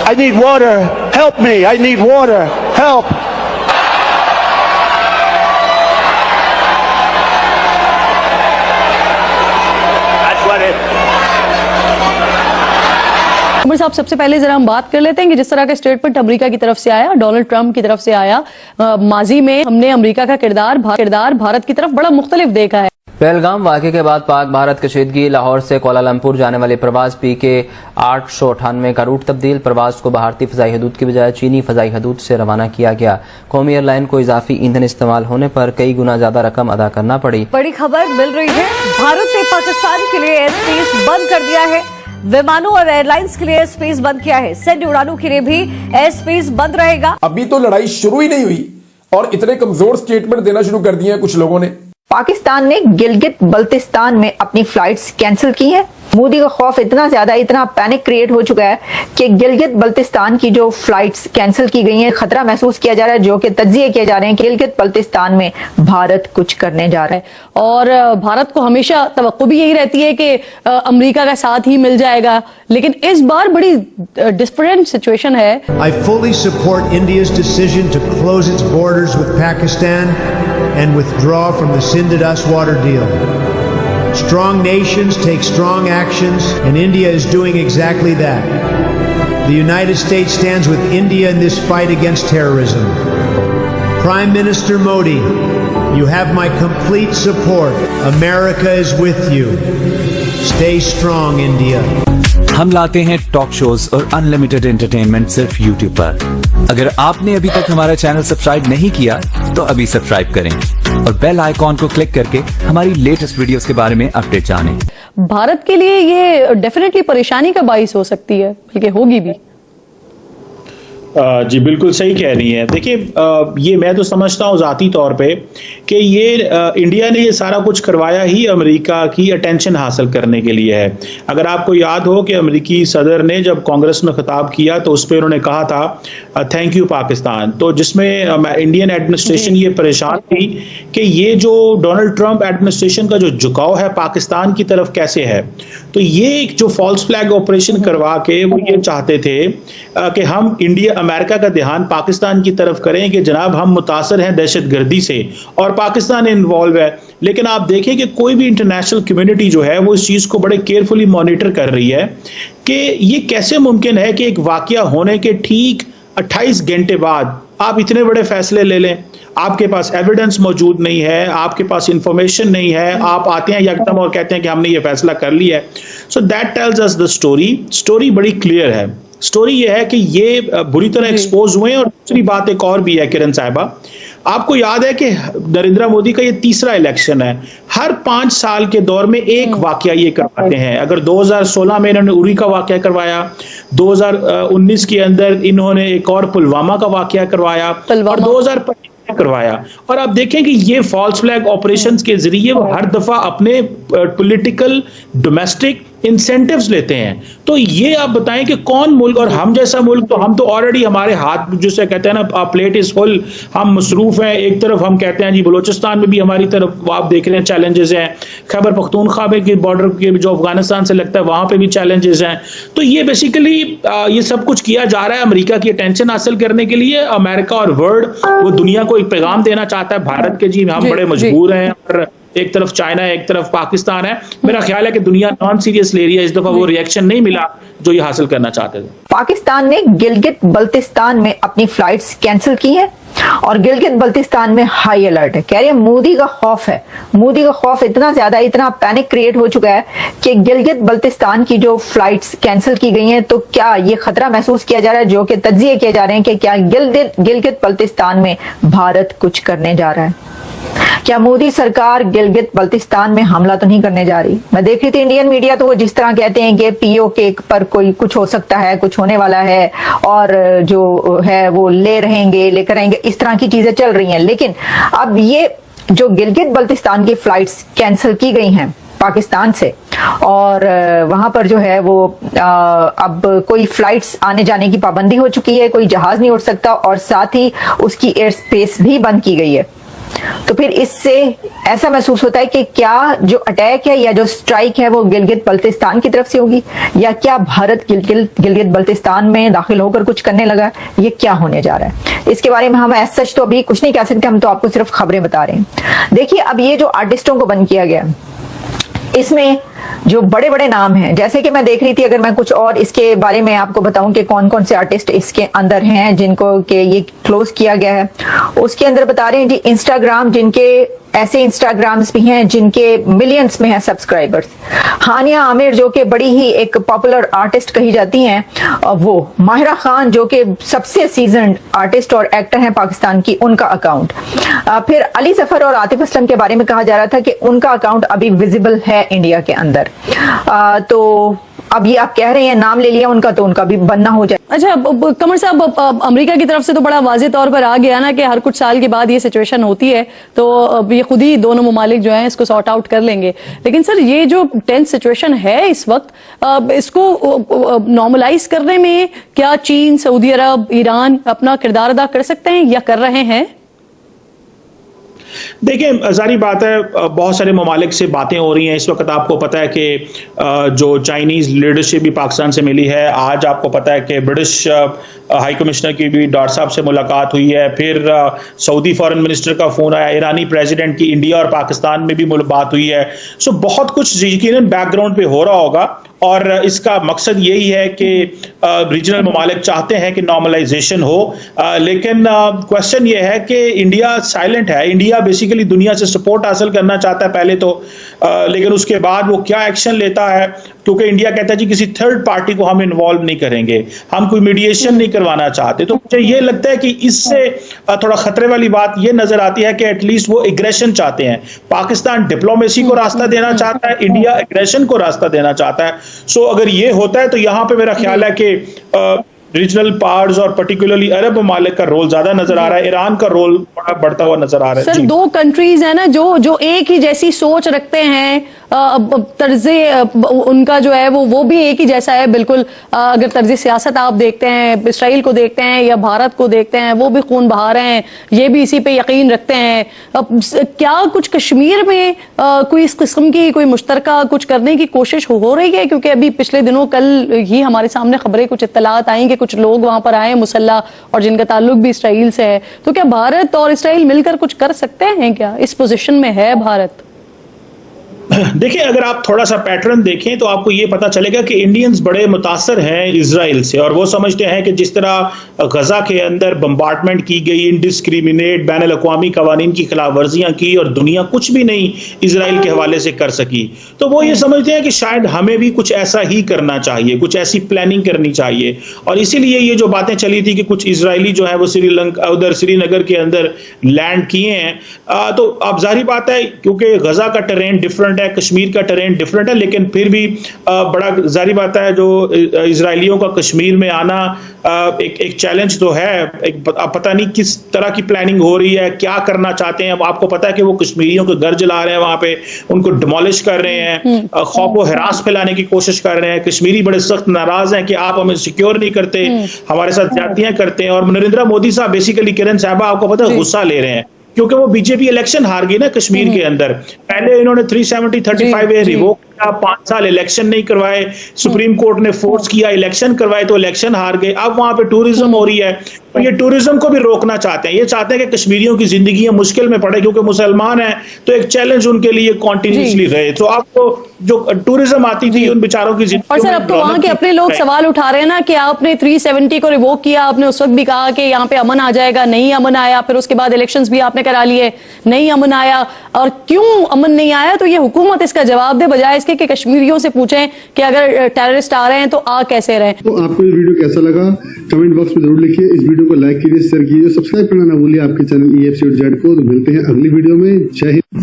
I need water. Help me. I need water. Help. That's what it. Umar साहब, सबसे पहले जरा हम बात कर लेते हैं कि जिस तरह का स्टेटमेंट अमेरिका की तरफ से आया, डोनाल्ड ट्रंप की तरफ से आया, माजी में हमने अमेरिका का किरदार भारत की तरफ बड़ा मुख्तलिफ देखा है। पहलगाम वाक़े के बाद पाक भारत कशीदगी, लाहौर से कोलालमपुर जाने वाले प्रवास PK 898 का रूट तब्दील। प्रवास को भारतीय फजाई हदूद की बजाय चीनी फजाई हदूद से रवाना किया गया। कौमी एयरलाइन को इजाफी ईंधन इस्तेमाल होने पर कई गुना ज्यादा रकम अदा करना पड़ी। बड़ी खबर मिल रही है, भारत ने पाकिस्तान के लिए एयर स्पेस बंद कर दिया है। विमानों और एयरलाइंस के लिए एयर स्पेस बंद किया है। सैन्य उड़ानों के लिए भी एयर स्पेस बंद रहेगा। अभी तो लड़ाई शुरू ही नहीं हुई और इतने कमजोर स्टेटमेंट देना शुरू कर दिए हैं कुछ लोगों ने। पाकिस्तान ने गिलगित बल्तिस्तान में अपनी फ्लाइट्स कैंसिल की हैं। मोदी का खौफ इतना ज्यादा, इतना पैनिक क्रिएट हो चुका है कि गिलगित बल्तिस्तान की जो फ्लाइट्स कैंसिल की गई हैं, खतरा महसूस किया जा रहा है, जो कि तज्जिए किए जा रहे हैं कि गिलगित बल्तिस्तान में भारत कुछ करने जा रहा है। और भारत को हमेशा तवक्को भी यही रहती है कि अमेरिका का साथ ही मिल जाएगा, लेकिन इस बार बड़ी डिफरेंट सिचुएशन है। I fully support India's decision to close its borders with Pakistan and withdraw from the Sindh-Das water deal. Strong nations take strong actions, and India is doing exactly that. The United States stands with India in this fight against terrorism. Prime Minister Modi, you have my complete support. America is with you. Stay strong, India. हम लाते हैं talk shows और unlimited entertainment सिर्फ YouTube पर। अगर आपने अभी तक हमारा चैनल सब्सक्राइब नहीं किया तो अभी सब्सक्राइब करें और बेल आइकॉन को क्लिक करके हमारी लेटेस्ट वीडियोस के बारे में अपडेट जानें। भारत के लिए ये डेफिनेटली परेशानी का बाइस हो सकती है, बल्कि होगी भी। जी बिल्कुल सही कह रही हैं। देखिए, ये मैं तो समझता हूँ ज़ाती तौर पे कि ये इंडिया ने ये सारा कुछ करवाया ही अमेरिका की अटेंशन हासिल करने के लिए है। अगर आपको याद हो कि अमेरिकी सदर ने जब कांग्रेस में खिताब किया तो उस पर उन्होंने कहा था थैंक यू पाकिस्तान, तो जिसमें इंडियन एडमिनिस्ट्रेशन ये परेशान थी कि ये जो डोनाल्ड ट्रंप एडमिनिस्ट्रेशन का जो झुकाव है पाकिस्तान की तरफ कैसे है। तो ये एक जो फॉल्स फ्लैग ऑपरेशन करवा के वो ये चाहते थे कि हम अमेरिका का ध्यान पाकिस्तान की तरफ करें कि जनाब हम मुतासर हैं दहशतगर्दी से और पाकिस्तान इन्वॉल्व है। लेकिन आप देखें कि कोई भी इंटरनेशनल कम्युनिटी जो है वो इस चीज़ को बड़े केयरफुली मॉनिटर कर रही है कि ये कैसे मुमकिन है कि एक वाकया होने के ठीक 28 घंटे बाद आप इतने बड़े फैसले ले लें। आपके पास एविडेंस मौजूद नहीं है, आपके पास इंफॉर्मेशन नहीं है, आप आते हैं एकदम और कहते हैं कि हमने ये फैसला कर लिया है। So that tells us the story बड़ी क्लियर है। स्टोरी ये है कि ये बुरी तरह एक्सपोज हुए हैं। और दूसरी बात एक और भी है किरण साहिबा, आपको याद है कि नरेंद्र मोदी का ये तीसरा इलेक्शन है। हर 5 साल के दौर में एक वाकया ये करवाते हैं। अगर 2016 में इन्होंने उरी का वाकया करवाया, 2019 के अंदर इन्होंने एक और पुलवामा का वाकया करवाया और 2025 करवाया। और आप देखें कि ये फॉल्स फ्लैग ऑपरेशंस के जरिए वो हर दफा अपने पॉलिटिकल डोमेस्टिक इंसेंटिव्स लेते हैं। तो ये आप बताएं कि कौन मुल्क, और हम जैसा मुल्क तो हम तो ऑलरेडी हमारे हाथ जिसे कहते हैं ना प्लेट इज फुल, हम मसरूफ हैं। एक तरफ हम कहते हैं जी बलोचिस्तान में भी हमारी तरफ आप देख रहे हैं चैलेंजेस हैं, खैबर पख्तूनख्वा के बॉर्डर के जो अफगानिस्तान से लगता है वहां पे भी चैलेंजेस हैं। तो ये बेसिकली ये सब कुछ किया जा रहा है अमेरिका की अटेंशन हासिल करने के लिए। अमेरिका और वर्ल्ड वो दुनिया को एक पैगाम देना चाहता है भारत के जी हम बड़े मजबूर हैं, और एक तरफ चाइना है, एक तरफ पाकिस्तान है। मेरा ख्याल है कि दुनिया नॉन सीरियस ले रही है। इस दफा वो रिएक्शन नहीं मिला जो ये हासिल करना चाहते थे। पाकिस्तान ने गिलगित बल्तिस्तान में अपनी फ्लाइट्स कैंसिल की हैं और गिलगित बल्तिस्तान में हाई अलर्ट है। कह रहे हैं मोदी का खौफ है। मोदी का खौफ इतना ज्यादा, इतना पैनिक क्रिएट हो चुका है कि गिलगित बल्तिस्तान की जो फ्लाइट्स कैंसिल की गई हैं, तो क्या ये खतरा महसूस किया जा रहा है, जो कि तज्जिए किए जा रहे हैं कि क्या गिलगित बल्तिस्तान में भारत कुछ करने जा रहा है। क्या मोदी सरकार गिलगित बल्तिस्तान में हमला तो नहीं करने जा रही। मैं देख रही थी इंडियन मीडिया, तो वो जिस तरह कहते हैं कि POK पर कोई कुछ हो सकता है, कुछ होने वाला है, और जो है वो लेकर रहेंगे, इस तरह की चीजें चल रही हैं। लेकिन अब ये जो गिलगित बल्तिस्तान की फ्लाइट्स कैंसिल की गई हैं पाकिस्तान से, और वहां पर जो है वो अब कोई फ्लाइट्स आने जाने की पाबंदी हो चुकी है, कोई जहाज नहीं उड़ सकता, और साथ ही उसकी एयर स्पेस भी बंद की गई है। तो फिर इससे ऐसा महसूस होता है कि क्या जो अटैक है या जो स्ट्राइक है वो गिलगित बल्तिस्तान की तरफ से होगी, या क्या भारत गिलगित बल्तिस्तान में दाखिल होकर कुछ करने लगा, ये क्या होने जा रहा है, इसके बारे में हम ऐसा सच तो अभी कुछ नहीं कह सकते, हम तो आपको सिर्फ खबरें बता रहे हैं। देखिए, अब ये जो आर्टिस्टों को बंद किया गया, इसमें जो बड़े बड़े नाम हैं, जैसे कि मैं देख रही थी, अगर मैं कुछ और इसके बारे में आपको बताऊं कि कौन कौन से आर्टिस्ट इसके अंदर हैं जिनको के ये क्लोज किया गया है, उसके अंदर बता रहे हैं जी इंस्टाग्राम, जिनके ऐसे इंस्टाग्राम्स भी हैं जिनके मिलियंस में है सब्सक्राइबर्स। हानिया आमिर जो कि बड़ी ही एक पॉपुलर आर्टिस्ट कही जाती हैं, वो माहिरा खान जो कि सबसे सीजन्ड आर्टिस्ट और एक्टर हैं पाकिस्तान की, उनका अकाउंट, फिर अली जफर और आतिफ असलम के बारे में कहा जा रहा था कि उनका अकाउंट अभी विजिबल है इंडिया के अंदर। तो अब ये आप कह रहे हैं नाम ले लिया उनका, तो उनका भी बनना हो जाए। अच्छा कमर साहब, अमेरिका की तरफ से तो बड़ा वाज़ेह तौर पर आ गया ना कि हर कुछ साल के बाद ये सिचुएशन होती है, तो ये खुद ही दोनों ममालिक जो हैं इसको सॉर्ट आउट कर लेंगे। लेकिन सर, ये जो टेंस सिचुएशन है इस वक्त, इसको नॉर्मलाइज करने में क्या चीन, सऊदी अरब, ईरान अपना किरदार अदा कर सकते हैं या कर रहे हैं? देखिए, जारी बात है, बहुत सारे ममालिक से बातें हो रही हैं इस वक्त। आपको पता है कि जो चाइनीज लीडरशिप भी पाकिस्तान से मिली है। आज आपको पता है कि ब्रिटिश हाई कमिश्नर की भी डॉट साहब से मुलाकात हुई है। फिर सऊदी फॉरेन मिनिस्टर का फोन आया, ईरानी प्रेसिडेंट की इंडिया और पाकिस्तान में भी बात हुई है। सो बहुत कुछ यकीनन बैकग्राउंड पे हो रहा होगा, और इसका मकसद यही है कि रीजनल ममालिक चाहते हैं कि नॉर्मलाइजेशन हो। लेकिन क्वेश्चन ये है कि इंडिया साइलेंट है। इंडिया बेसिकली दुनिया से सपोर्ट हासिल करना चाहता है पहले तो, लेकिन उसके बाद वो क्या एक्शन लेता है, क्योंकि इंडिया कहता है जी किसी थर्ड पार्टी को हम इन्वॉल्व नहीं करेंगे, हम कोई मीडिएशन नहीं करवाना चाहते। तो मुझे ये लगता है कि इससे थोड़ा खतरे वाली बात ये नजर आती है कि एटलीस्ट वो एग्रेशन चाहते हैं। पाकिस्तान डिप्लोमेसी को रास्ता देना चाहता है, इंडिया एग्रेशन को रास्ता देना चाहता है। सो अगर ये होता है तो यहां पे मेरा ख्याल है कि रीजनल पावर्स और पर्टिकुलरली अरब ममालिक का रोल ज्यादा नजर आ रहा है, ईरान का रोल बड़ा बढ़ता हुआ नजर आ रहा है। सर, दो कंट्रीज है ना जो एक ही जैसी सोच रखते हैं, तर्जे उनका जो है वो भी एक ही जैसा है बिल्कुल। अगर तर्जे सियासत आप देखते हैं, इसराइल को देखते हैं या भारत को देखते हैं, वो भी खून बहा रहे हैं, ये भी इसी पे यकीन रखते हैं। क्या कुछ कश्मीर में कोई इस किस्म की कोई मुश्तरका कुछ करने की कोशिश हो रही है? क्योंकि अभी पिछले दिनों कल ही हमारे सामने खबरें, कुछ इत्तलात आई कि कुछ लोग वहां पर आए मुसल्ला और जिनका ताल्लुक भी इसराइल से है। तो क्या भारत और इसराइल मिलकर कुछ कर सकते हैं? क्या इस पोजीशन में है भारत? देखिए, अगर आप थोड़ा सा पैटर्न देखें तो आपको ये पता चलेगा कि इंडियंस बड़े मुतासर हैं इजराइल से, और वो समझते हैं कि जिस तरह गजा के अंदर बम्बार्टमेंट की गई, इनडिस्क्रिमिनेट बैन अल-अक़वामी कवानीन की खिलाफ वर्जियां की, और दुनिया कुछ भी नहीं इजराइल के हवाले से कर सकी, तो वो ये समझते हैं कि शायद हमें भी कुछ ऐसा ही करना चाहिए, कुछ ऐसी प्लानिंग करनी चाहिए। और इसीलिए ये जो बातें चली थी कि कुछ इजरायली जो है वो श्रीलंका उधर श्रीनगर के अंदर लैंड किए हैं, तो अब जाहिर बात है क्योंकि गजा का टेरेन डिफरेंट है, कश्मीर का टेरेन डिफरेंट है, लेकिन फिर भी बड़ा जारी बात है जो इजरायलियों का कश्मीर में आना एक चैलेंज तो है। पता नहीं किस तरह की प्लानिंग हो रही है, क्या करना चाहते हैं। आपको पता है कि वो कश्मीरियों के घर जला रहे हैं, वहां पे उनको डिमोलिश कर रहे हैं, खौफ व हिरास फैलाने की कोशिश कर रहे हैं। कश्मीरी बड़े सख्त नाराज हैं कि आप हमें सिक्योर नहीं करते, हमारे साथ ज्यादतियां करते हैं। और नरेंद्र मोदी साहब बेसिकली, किरण साहबा आपको पता है, गुस्सा ले रहे हैं क्योंकि वो बीजेपी इलेक्शन हार गई ना कश्मीर के अंदर। पहले इन्होंने 370-35 रिवोक किया, 5 साल इलेक्शन नहीं करवाए, सुप्रीम कोर्ट ने फोर्स किया, इलेक्शन करवाए तो इलेक्शन हार गए। अब वहां पे टूरिज्म हो रही है, तो ये टूरिज्म को भी रोकना चाहते हैं। ये चाहते हैं कि कश्मीरियों की जिंदगी मुश्किल में पड़े, क्योंकि मुसलमान है तो एक चैलेंज उनके लिए कॉन्टिन्यूसली रहे। तो आपको जो टूरिज्म आती थी उन बेचारों की जिंदगी। और सर, अब तो वहां के अपने लोग सवाल उठा रहे हैं ना कि आपने 370 को रिवोक किया, आपने उस वक्त भी कहा कि यहाँ पे अमन आ जाएगा, नहीं अमन आया। फिर उसके बाद इलेक्शंस भी आपने करा लिए, नहीं अमन आया। और क्यों अमन नहीं आया, तो ये हुकूमत इसका जवाब दे, बजाय इसके कि कश्मीरियों से पूछें कि अगर टेररिस्ट आ रहे हैं तो आ कैसे रहे। तो आपको ये वीडियो कैसा लगा कमेंट बॉक्स में जरूर लिखिए। इस वीडियो को लाइक कीजिए, शेयर कीजिए, सब्सक्राइब करना ना भूलिए आपके चैनल EFC.Z को। तो मिलते हैं अगली वीडियो में। जय हिंद।